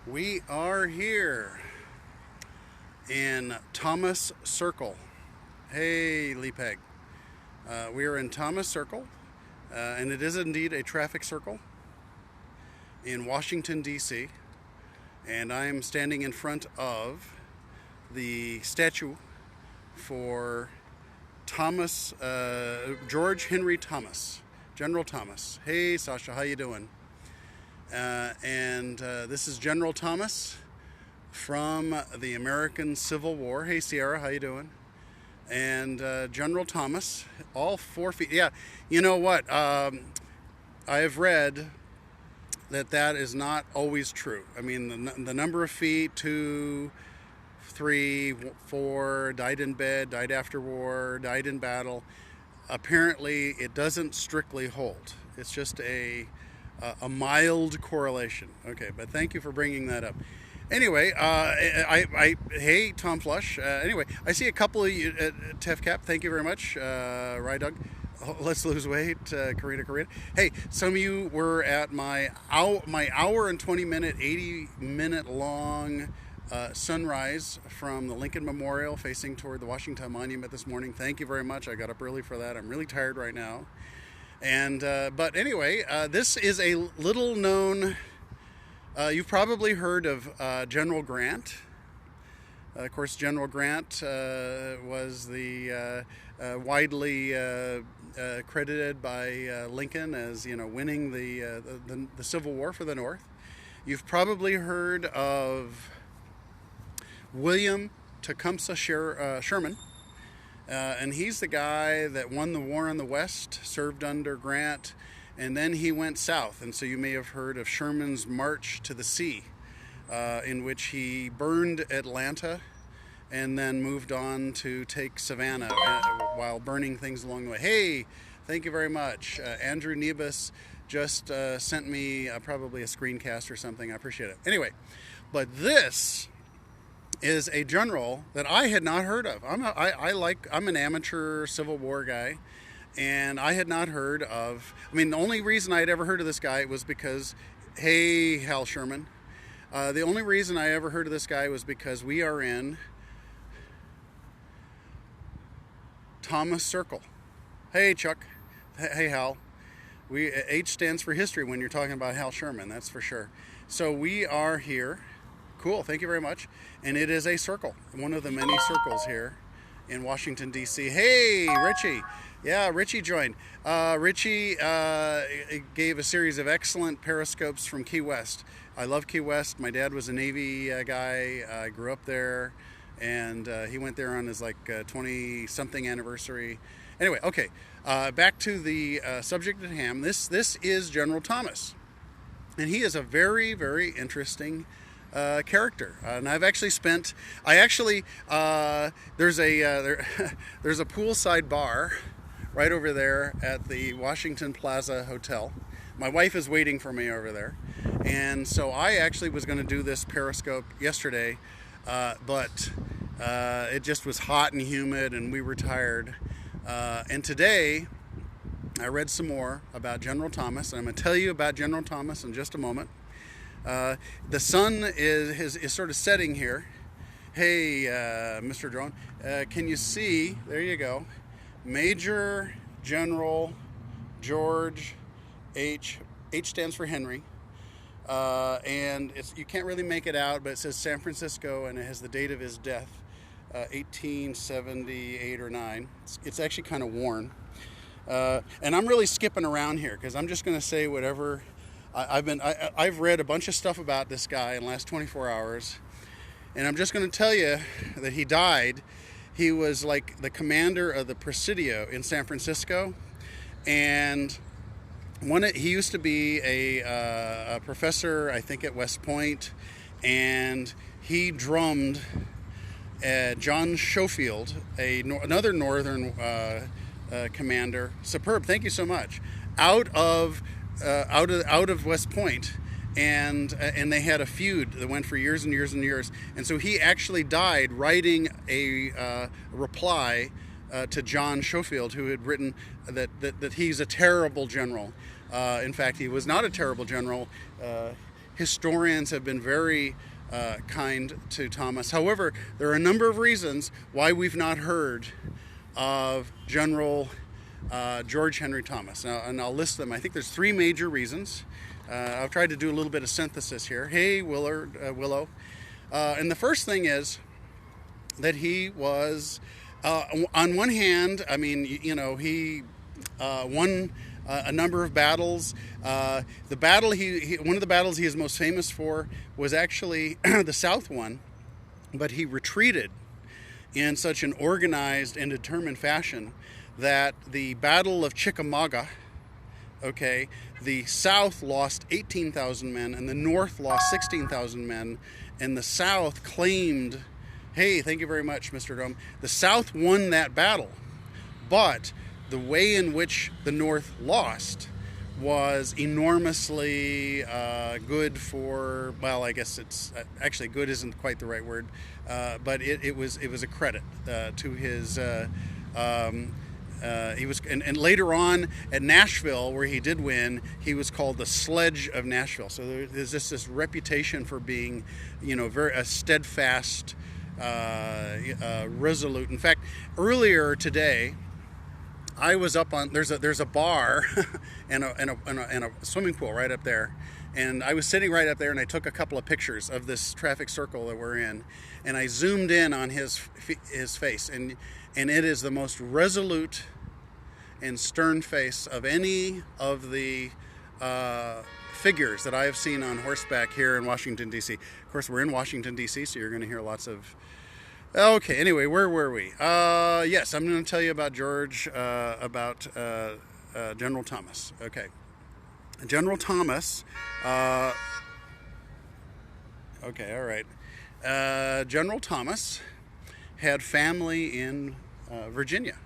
We are here in Thomas Circle. Hey, Lee Peg. We are in Thomas Circle, and it is indeed a traffic circle in Washington, D.C. And I am standing in front of the statue for Thomas, George Henry Thomas, General Thomas. Hey, Sasha, how you doing? And this is General Thomas from the American Civil War. Hey, Sierra, how you doing? And General Thomas, all 4 feet. Yeah, you know what? I have read that is not always true. I mean, the number of feet, 2, 3, 4, died in bed, died after war, died in battle. Apparently, it doesn't strictly hold. It's just a mild correlation. Okay, but thank you for bringing that up. Anyway, hey, Tom Flush. Anyway, I see a couple of you, Tefcap, thank you very much. Rydug, let's lose weight. Karina. Hey, some of you were at my hour and 20-minute, 80-minute long sunrise from the Lincoln Memorial facing toward the Washington Monument this morning. Thank you very much. I got up early for that. I'm really tired right now. And but anyway, this is a little known. You've probably heard of General Grant. Of course, General Grant was the widely credited by Lincoln as winning the Civil War for the North. You've probably heard of William Tecumseh Sherman. And he's the guy that won the war in the West, served under Grant, and then he went south. And so you may have heard of Sherman's March to the Sea, in which he burned Atlanta and then moved on to take Savannah while burning things along the way. Hey, thank you very much. Andrew Nebus just sent me probably a screencast or something. I appreciate it. Anyway, but this is a general that I had not heard of. I'm an amateur Civil War guy, and I had not heard of. I mean, the only reason I had ever heard of this guy was because, hey, Hal Sherman. The only reason I ever heard of this guy was because we are in Thomas Circle. Hey, Chuck. Hey, Hal. H stands for history when you're talking about Hal Sherman. That's for sure. So we are here. Cool, thank you very much. And it is a circle, one of the many circles here in Washington, D.C. Hey, Richie. Yeah, Richie joined. Richie gave a series of excellent periscopes from Key West. I love Key West. My dad was a Navy guy. I grew up there, and he went there on his 20-something anniversary. Anyway, okay, back to the subject at hand. This is General Thomas, and he is a very, very interesting character, and I've actually spent. There's a poolside bar right over there at the Washington Plaza Hotel. My wife is waiting for me over there, and so I actually was going to do this periscope yesterday, but it just was hot and humid, and we were tired. And today, I read some more about General Thomas, and I'm going to tell you about General Thomas in just a moment. The sun is sort of setting here. Hey, Mr. Drone, can you see? There you go. Major General George H. H stands for Henry. And you can't really make it out, but it says San Francisco, and it has the date of his death, 1878 or 9. It's actually kind of worn. And I'm really skipping around here because I'm just going to say whatever. I've read a bunch of stuff about this guy in the last 24 hours, and I'm just going to tell you that he died. He was like the commander of the Presidio in San Francisco, and he used to be a professor, I think, at West Point, and he drummed John Schofield, another Northern commander. Superb, thank you so much. Out of West Point, and they had a feud that went for years and years and years. And so he actually died writing a reply to John Schofield, who had written that he's a terrible general. In fact, he was not a terrible general. historians have been very kind to Thomas. However, there are a number of reasons why we've not heard of General George Henry Thomas. Now, and I'll list them. I think there's three major reasons. I've tried to do a little bit of synthesis here. Hey, Willow. And the first thing is that he was, on one hand, I mean, he won a number of battles. One of the battles he is most famous for was actually the South one, but he retreated in such an organized and determined fashion that the Battle of Chickamauga, the South lost 18,000 men and the North lost 16,000 men, and the South claimed, hey, thank you very much, Mr. Dome. The South won that battle, but the way in which the North lost was enormously good for, well, I guess it's actually good isn't quite the right word, but it was a credit to his. He was, and later on at Nashville, where he did win, he was called the Sledge of Nashville. So there's just this reputation for being, very a steadfast, resolute. In fact, earlier today, I was up on there's a bar and a swimming pool right up there, and I was sitting right up there, and I took a couple of pictures of this traffic circle that we're in, and I zoomed in on his face, and it is the most resolute and stern face of any of the figures that I have seen on horseback here in Washington, D.C. Of course, we're in Washington, D.C., so you're going to hear lots of... Okay, anyway, where were we? Yes, I'm going to tell you about about General Thomas. Okay. General Thomas... okay, all right. General Thomas had family in Virginia,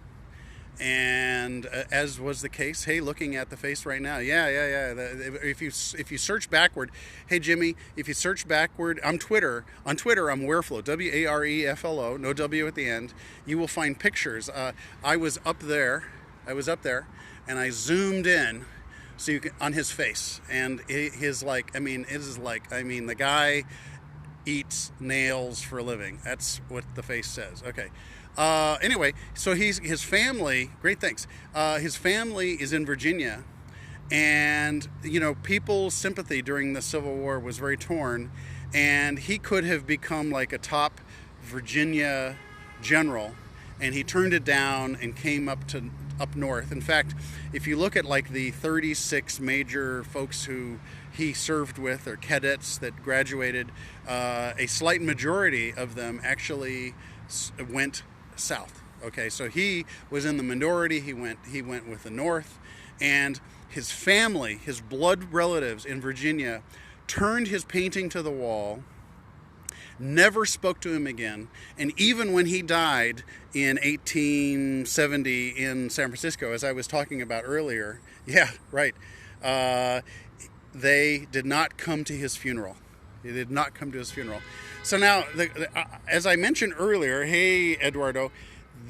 and as was the case, hey, looking at the face right now, yeah. If you search backward, hey Jimmy, if you search backward on Twitter, I'm Wareflow, Wareflo, no W at the end. You will find pictures. I was up there, and I zoomed in, so you can, on his face, and the guy eats nails for a living. That's what the face says. Okay. Anyway, so his family, great thanks. His family is in Virginia, and people's sympathy during the Civil War was very torn, and he could have become like a top Virginia general, and he turned it down and came up north. In fact, if you look at like the 36 major folks who he served with, or cadets that graduated, a slight majority of them actually went south. Okay, so he was in the minority. He went with the North, and his family, his blood relatives in Virginia, turned his painting to the wall, never spoke to him again, and even when he died in 1870 in San Francisco, as I was talking about earlier, yeah, right, they did not come to his funeral. They did not come to his funeral. So now, as I mentioned earlier, hey, Eduardo,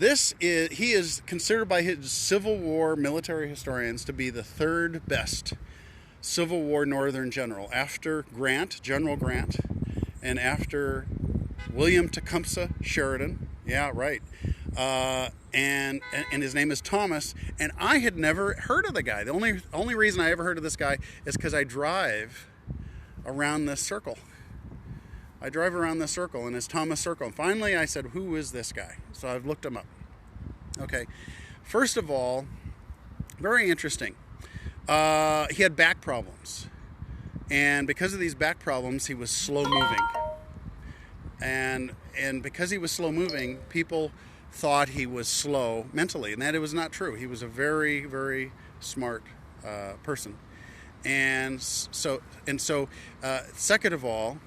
he is considered by his Civil War military historians to be the third best Civil War Northern general, after General Grant, and after William Tecumseh Sheridan. Yeah, right. And his name is Thomas, and I had never heard of the guy. The only reason I ever heard of this guy is because I drive around this circle. And it's Thomas Circle. And finally I said, who is this guy? So I've looked him up. Okay. First of all, very interesting. He had back problems. And because of these back problems, he was slow moving. And because he was slow moving, people thought he was slow mentally, and that it was not true. He was a very, very smart person. And so, second of all,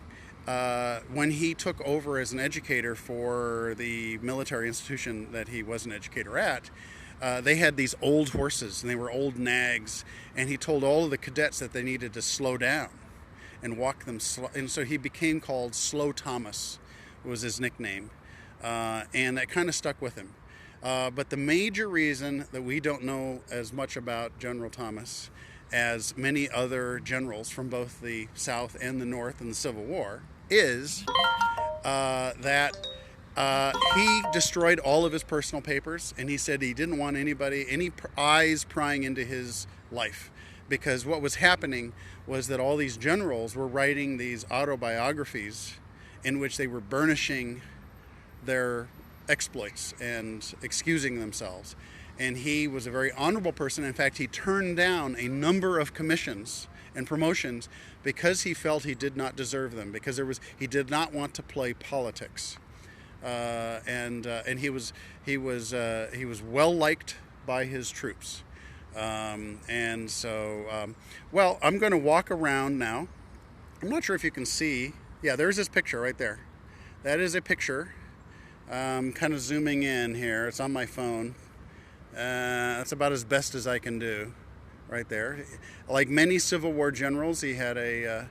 when he took over as an educator for the military institution that he was an educator at, they had these old horses, and they were old nags, and he told all of the cadets that they needed to slow down and walk them slow. And so he became called Slow Thomas, was his nickname, and that kind of stuck with him. But the major reason that we don't know as much about General Thomas as many other generals from both the South and the North in the Civil War, is that he destroyed all of his personal papers, and he said he didn't want any eyes prying into his life, because what was happening was that all these generals were writing these autobiographies in which they were burnishing their exploits and excusing themselves. And he was a very honorable person. In fact, he turned down a number of commissions and promotions because he felt he did not deserve them, because he did not want to play politics. And he was well liked by his troops. Well, I'm going to walk around now. I'm not sure if you can see. Yeah, there's his picture right there. That is a picture. Kind of zooming in here. It's on my phone. That's about as best as I can do, right there. Like many Civil War generals, he had a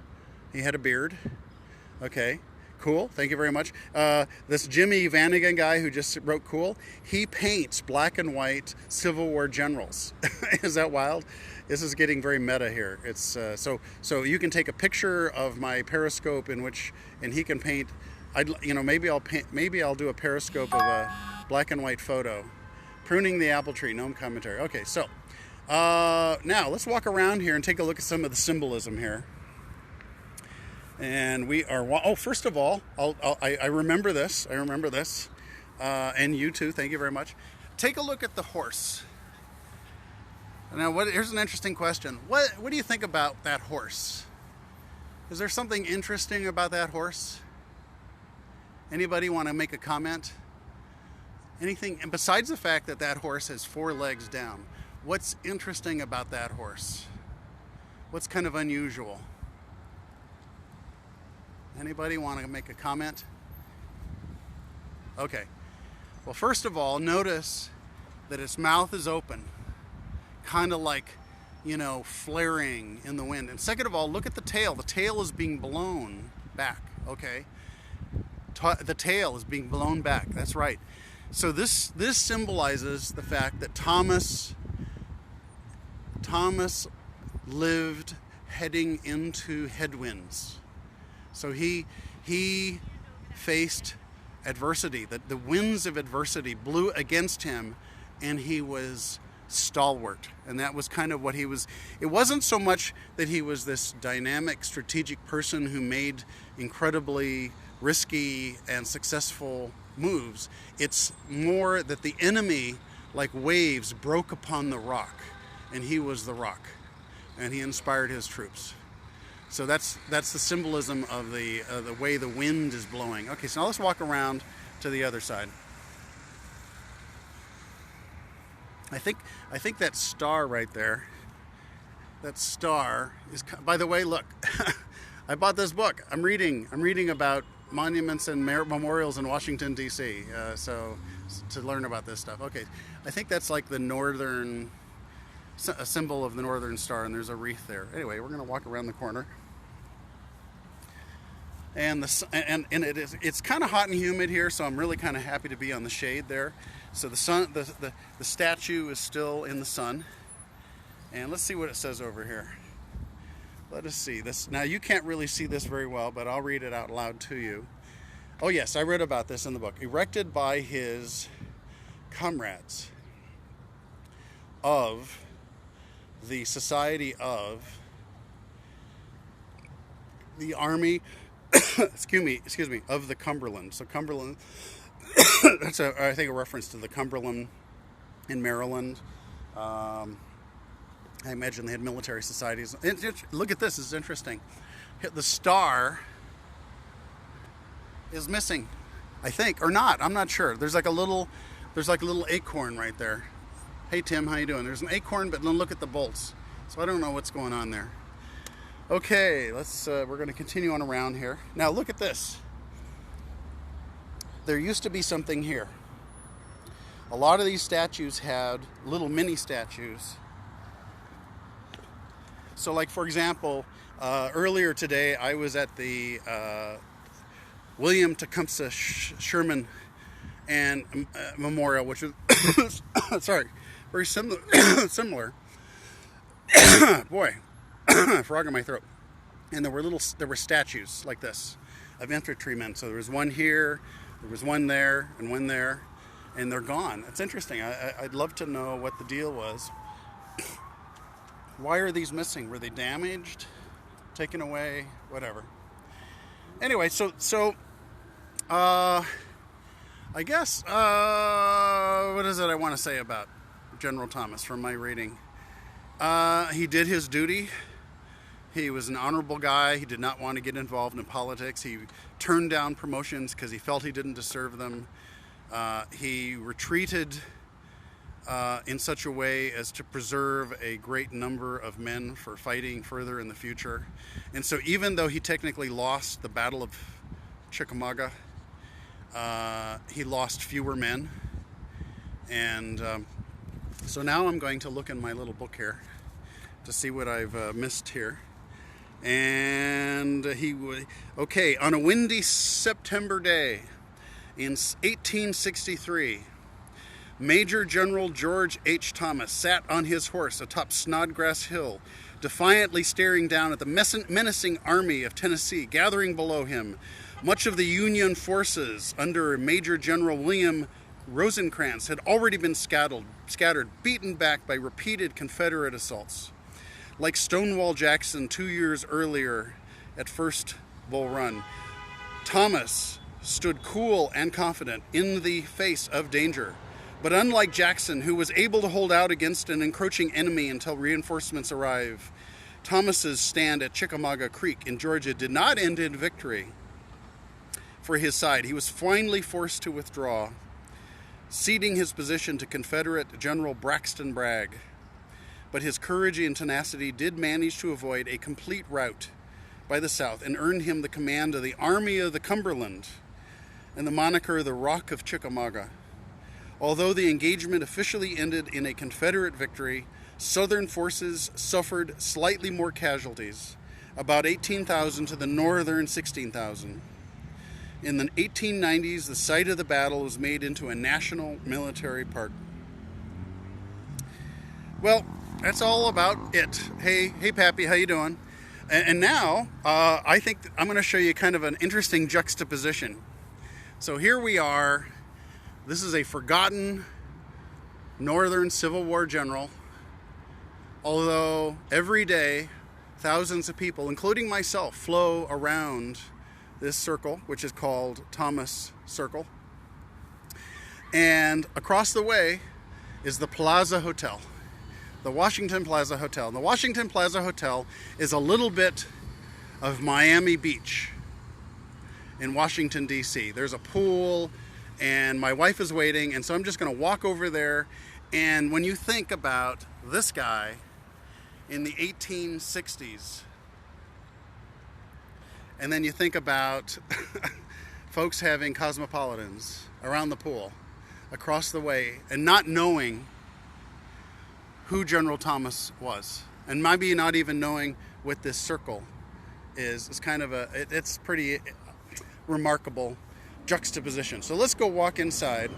beard. Okay, cool. Thank you very much. This Jimmy Vanagan guy who just wrote cool, he paints black and white Civil War generals. Is that wild? This is getting very meta here. It's so you can take a picture of my Periscope and he can paint. Maybe I'll do a Periscope of a black and white photo. Pruning the apple tree, no commentary. Okay, so now let's walk around here and take a look at some of the symbolism here. And we are, first of all, I remember this. And you too, thank you very much. Take a look at the horse. Now, here's an interesting question. What do you think about that horse? Is there something interesting about that horse? Anybody want to make a comment? Anything, and besides the fact that that horse has 4 legs down, what's interesting about that horse? What's kind of unusual? Anybody want to make a comment? Okay. Well, first of all, notice that its mouth is open, kind of like, flaring in the wind. And second of all, look at the tail. The tail is being blown back, okay? The tail is being blown back, that's right. So this symbolizes the fact that Thomas lived heading into headwinds. So he faced adversity. The winds of adversity blew against him, and he was stalwart. And that was kind of what he was. It wasn't so much that he was this dynamic, strategic person who made incredibly risky and successful moves. It's more that the enemy, like waves, broke upon the rock, and he was the rock, and he inspired his troops. So that's the symbolism of the way the wind is blowing. Okay, so now let's walk around to the other side. I think that star right there, that star is, by the way, look, I bought this book. I'm reading about monuments and memorials in Washington, D.C., so to learn about this stuff. Okay, I think that's like the northern, a symbol of the Northern Star, and there's a wreath there. Anyway, we're going to walk around the corner. And it's kind of hot and humid here, so I'm really kind of happy to be on the shade there. So the sun, the statue is still in the sun. And let's see what it says over here. Let us see this. Now you can't really see this very well, but I'll read it out loud to you. Oh yes, I read about this in the book. Erected by his comrades of the Society of the Army, excuse me, of the Cumberland. So Cumberland, that's I think a reference to the Cumberland in Maryland. I imagine they had military societies. Look at this, it's interesting. The star is missing, I think, or not. I'm not sure. There's like a little acorn right there. Hey Tim, how you doing? There's an acorn, but then look at the bolts. So I don't know what's going on there. Okay, we're going to continue on around here. Now look at this. There used to be something here. A lot of these statues had little mini statues. So like, for example, earlier today I was at the William Tecumseh Sherman and Memorial, which is sorry, very similar Boy, frog in my throat. And there were statues like this of infantrymen. So there was one here, there was one there, and they're gone. It's interesting. I'd love to know what the deal was. Why are these missing? Were they damaged, taken away, whatever? Anyway, I guess what is it I want to say about General Thomas from my reading? He did his duty. He was an honorable guy. He did not want to get involved in politics. He turned down promotions because he felt he didn't deserve them. He retreated in such a way as to preserve a great number of men for fighting further in the future. And so even though he technically lost the Battle of Chickamauga, he lost fewer men. And so now I'm going to look in my little book here to see what I've missed here. And okay, on a windy September day in 1863, Major General George H. Thomas sat on his horse atop Snodgrass Hill, defiantly staring down at the menacing army of Tennessee gathering below him. Much of the Union forces under Major General William Rosecrans had already been scattered, beaten back by repeated Confederate assaults. Like Stonewall Jackson 2 years earlier at First Bull Run, Thomas stood cool and confident in the face of danger. But unlike Jackson, who was able to hold out against an encroaching enemy until reinforcements arrived, Thomas's stand at Chickamauga Creek in Georgia did not end in victory for his side. He was finally forced to withdraw, ceding his position to Confederate General Braxton Bragg. But his courage and tenacity did manage to avoid a complete rout by the South and earned him the command of the Army of the Cumberland and the moniker the Rock of Chickamauga. Although the engagement officially ended in a Confederate victory, Southern forces suffered slightly more casualties, about 18,000 to the Northern 16,000. In the 1890s, the site of the battle was made into a national military park. Well, that's all about it. Hey, Pappy, how you doing? And now, I think I'm going to show you kind of an interesting juxtaposition. So here we are. This is a forgotten Northern Civil War general. Although every day, thousands of people, including myself, flow around this circle, which is called Thomas Circle. And across the way is the Plaza Hotel. The Washington Plaza Hotel. And the Washington Plaza Hotel is a little bit of Miami Beach in Washington, D.C. There's a pool, and my wife is waiting, and so I'm just going to walk over there. And when you think about this guy in the 1860s, and then you think about folks having cosmopolitans around the pool across the way and not knowing who General Thomas was, and maybe not even knowing what this circle is kind of it's pretty remarkable juxtaposition. So let's go walk inside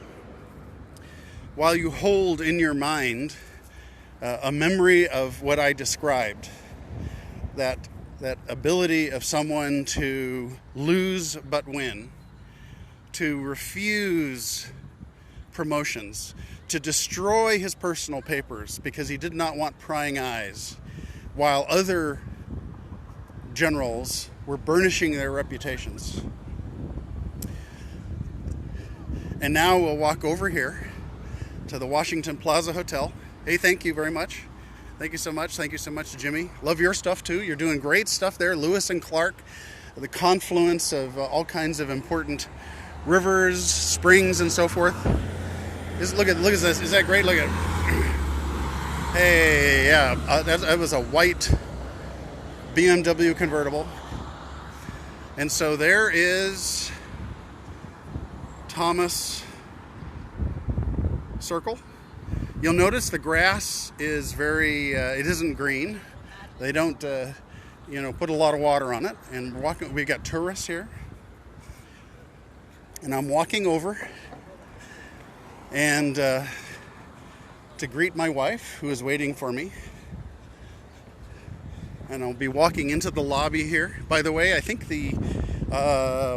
while you hold in your mind a memory of what I described, that ability of someone to lose but win, to refuse promotions, to destroy his personal papers because he did not want prying eyes, while other generals were burnishing their reputations. And now we'll walk over here to the Washington Plaza Hotel. Hey, thank you very much. Thank you so much. Thank you so much, Jimmy. Love your stuff too. You're doing great stuff there. Lewis and Clark, the confluence of all kinds of important rivers, springs, and so forth. Look at this. Is that great? Look at. Hey, yeah, that was a white BMW convertible, and so there is Thomas Circle. You'll notice the grass is it isn't green. They don't, put a lot of water on it. And we've got tourists here. And I'm walking over and to greet my wife, who is waiting for me. And I'll be walking into the lobby here. By the way, I think the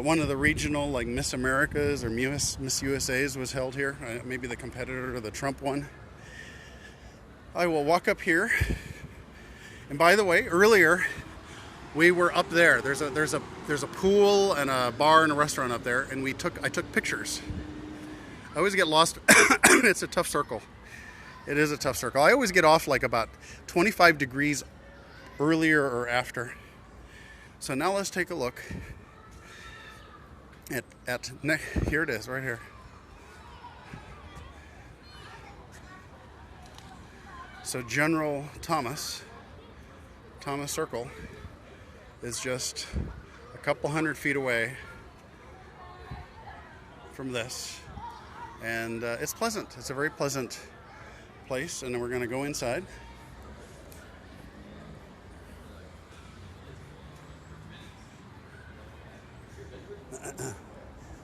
one of the regional like Miss Americas or Miss USA's was held here. Maybe the competitor to the Trump one. I will walk up here. And by the way, earlier we were up there. There's a pool and a bar and a restaurant up there, and I took pictures. I always get lost. It's a tough circle. It is a tough circle. I always get off like about 25 degrees earlier or after. So now let's take a look at here it is right here. So General Thomas Circle is just a couple hundred feet away from this, and it's pleasant. It's a very pleasant place, and then we're going to go inside.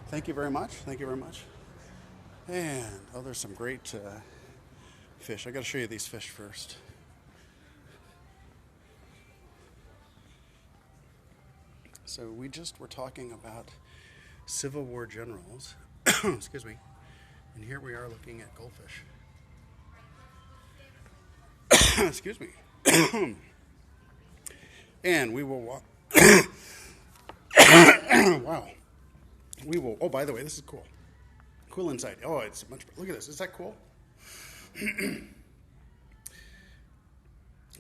Thank you very much. Thank you very much. And there's some great fish. I got to show you these fish first. So we just were talking about Civil War generals. Excuse me. And here we are looking at goldfish. Excuse me. And we will walk. Wow. We will. Oh, by the way, this is cool. Cool inside. Oh, it's much. Look at this. Is that cool? Isn't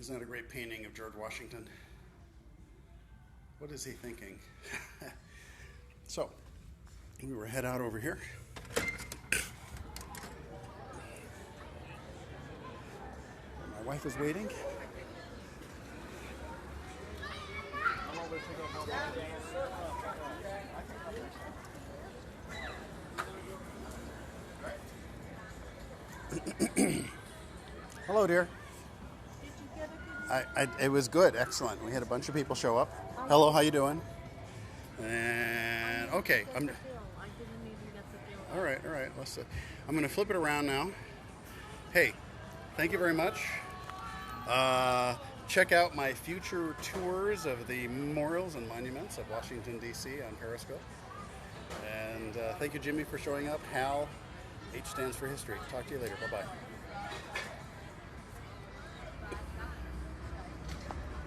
that a great painting of George Washington? What is he thinking? So, we will head out over here. My wife is waiting. Hello, dear. It was good, excellent. We had a bunch of people show up. Hello, how you doing? And okay, all right. Let's. I'm going to flip it around now. Hey, thank you very much. Check out my future tours of the memorials and monuments of Washington, D.C. on Periscope. And thank you, Jimmy, for showing up. Hal, H stands for history. Talk to you later. Bye-bye.